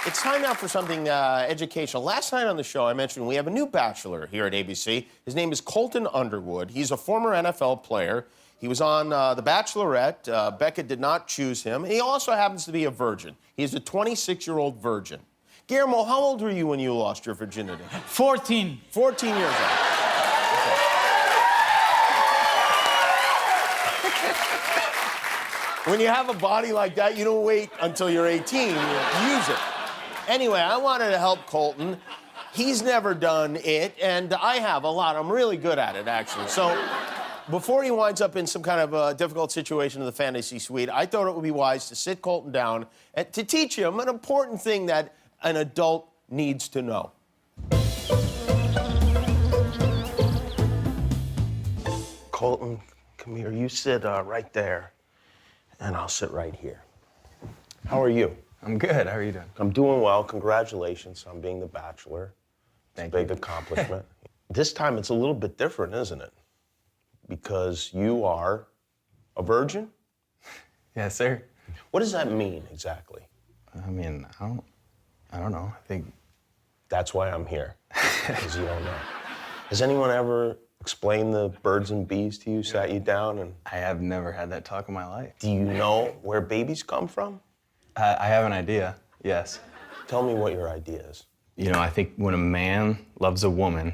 It's time now for something educational. Last night on the show, I mentioned we have a new bachelor here at ABC. His name is Colton Underwood. He's a former NFL player. He was on The Bachelorette. Becca did not choose him. He also happens to be a virgin. He's a 26-year-old virgin. Guillermo, how old were you when you lost your virginity? 14. 14 years old. When you have a body like that, you don't wait until you're 18. You use it. Anyway, I wanted to help Colton. He's never done it, and I have a lot. I'm really good at it, actually. So before he winds up in some kind of a difficult situation in the fantasy suite, I thought it would be wise to sit Colton down and to teach him an important thing that an adult needs to know. Colton, come here. You sit right there, and I'll sit right here. How are you? I'm good. How are you doing? I'm doing well. Congratulations on being the Bachelor. Thank you. you. Big accomplishment. This time it's a little bit different, isn't it? Because you are a virgin? Yes, sir. What does that mean exactly? I mean, I don't know. I think That's why I'm here, because you don't know. Has anyone ever explained the birds and bees to you, sat you down, and I have never had that talk in my life. do you know where babies come from? I have an idea, yes. Tell me what your idea is. You know, I think when a man loves a woman,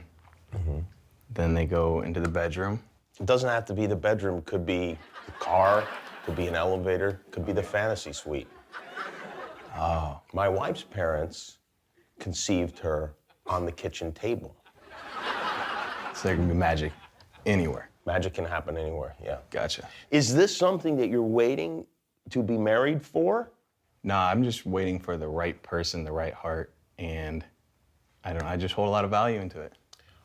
then they go into the bedroom. It doesn't have to be the bedroom. Could be the car, could be an elevator, could be the fantasy suite. Oh. My wife's parents conceived her on the kitchen table. So there can be magic anywhere. Magic can happen anywhere, yeah. Gotcha. Is this something that you're waiting to be married for? No, I'm just waiting for the right person, the right heart, and I don't know, I just hold a lot of value into it.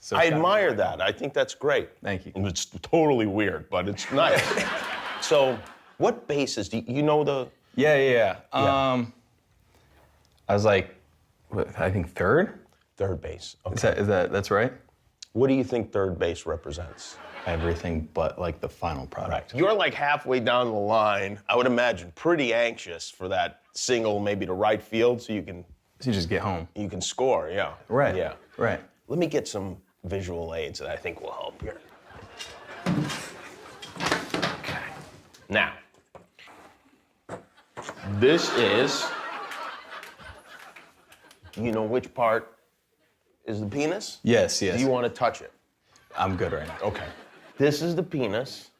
So I it's gotta be admire right. that. I think that's great. Thank you. It's totally weird, but it's nice. So, what basis do you know the? Yeah. I was like, I think third? Third base. Okay. That's right? What do you think third base represents? Everything but like the final product. You're like halfway down the line. I would imagine pretty anxious for that single, maybe to right field, so you can just get home. score. Yeah. Right. Yeah. Right. Let me get some visual aids that I think will help here. Okay. Now, this is. You know which part is the penis? Yes. Do you want to touch it? I'm good right now. Okay. This is the penis,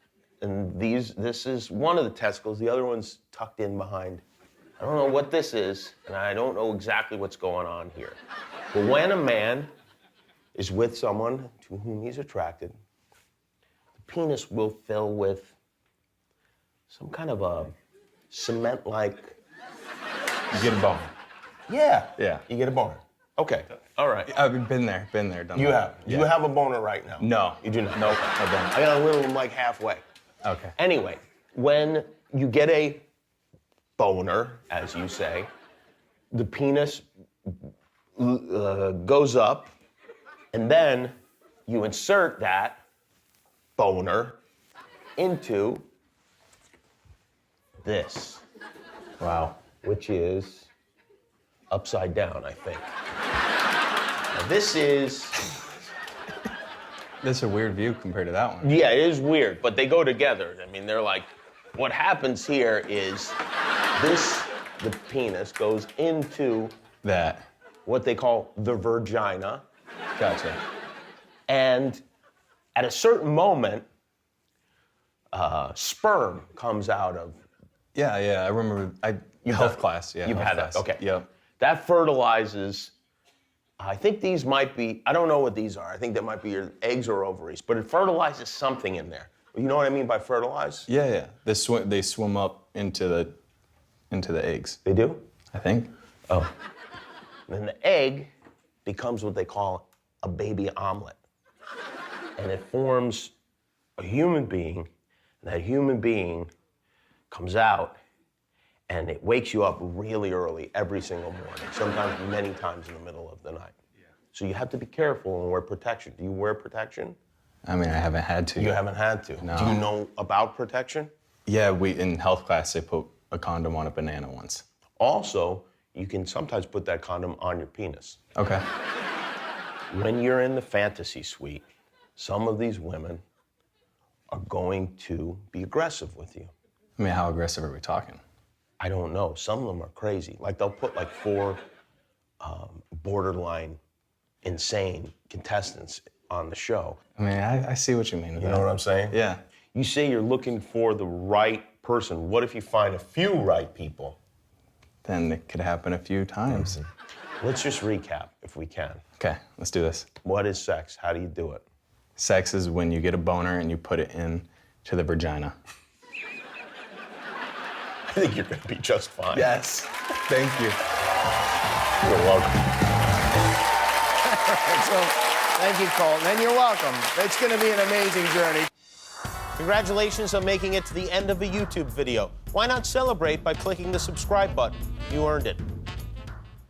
and this is one of the testicles. The other one's tucked in behind. I don't know what this is, and I don't know exactly what's going on here. But when a man is with someone to whom he's attracted, the penis will fill with some kind of a cement-like. You get a bone. Yeah. Yeah. You get a boner. Okay. All right. I've been there, done You that. have. Yeah. You have a boner right now. No. You do not. Nope, I don't. I got a little like halfway. Okay. Anyway, when you get a boner, as you say, the penis goes up, and then you insert that boner into this. Wow. Which is upside down, I think. Now, this is. That's a weird view compared to that one. Yeah, it is weird, but they go together. I mean, they're like, what happens here is the penis goes into That. what they call the vagina, Gotcha. and at a certain moment, sperm comes out of. Yeah, I remember. Health class, yeah. You've health had that, class. okay. Yep. That fertilizes. I think these might be. I don't know what these are. I think that might be your eggs or ovaries, but it fertilizes something in there. You know what I mean by fertilize? Yeah. They swim up into the eggs. They do? I think. Oh. Then the egg becomes what they call a baby omelet. And it forms a human being, and that human being comes out, and it wakes you up really early every single morning, sometimes many times in the middle of the night. Yeah. So you have to be careful and wear protection. Do you wear protection? I mean, I haven't had to. You haven't had to? No. Do you know about protection? Yeah, in health class, they put a condom on a banana once. Also, you can sometimes put that condom on your penis. Okay. When you're in the fantasy suite, some of these women are going to be aggressive with you. I mean, how aggressive are we talking? I don't know. Some of them are crazy. Like, they'll put like 4 borderline insane contestants on the show. I mean, I see what you mean. You know what I'm saying? Yeah. You say you're looking for the right person. What if you find a few right people? Then it could happen a few times. Let's just recap, if we can. Okay, let's do this. What is sex? How do you do it? Sex is when you get a boner and you put it in to the vagina. I think you're gonna be just fine. Yes. Thank you. You're welcome. So, thank you, Colton, and you're welcome. It's gonna be an amazing journey. Congratulations on making it to the end of a YouTube video. Why not celebrate by clicking the subscribe button? You earned it.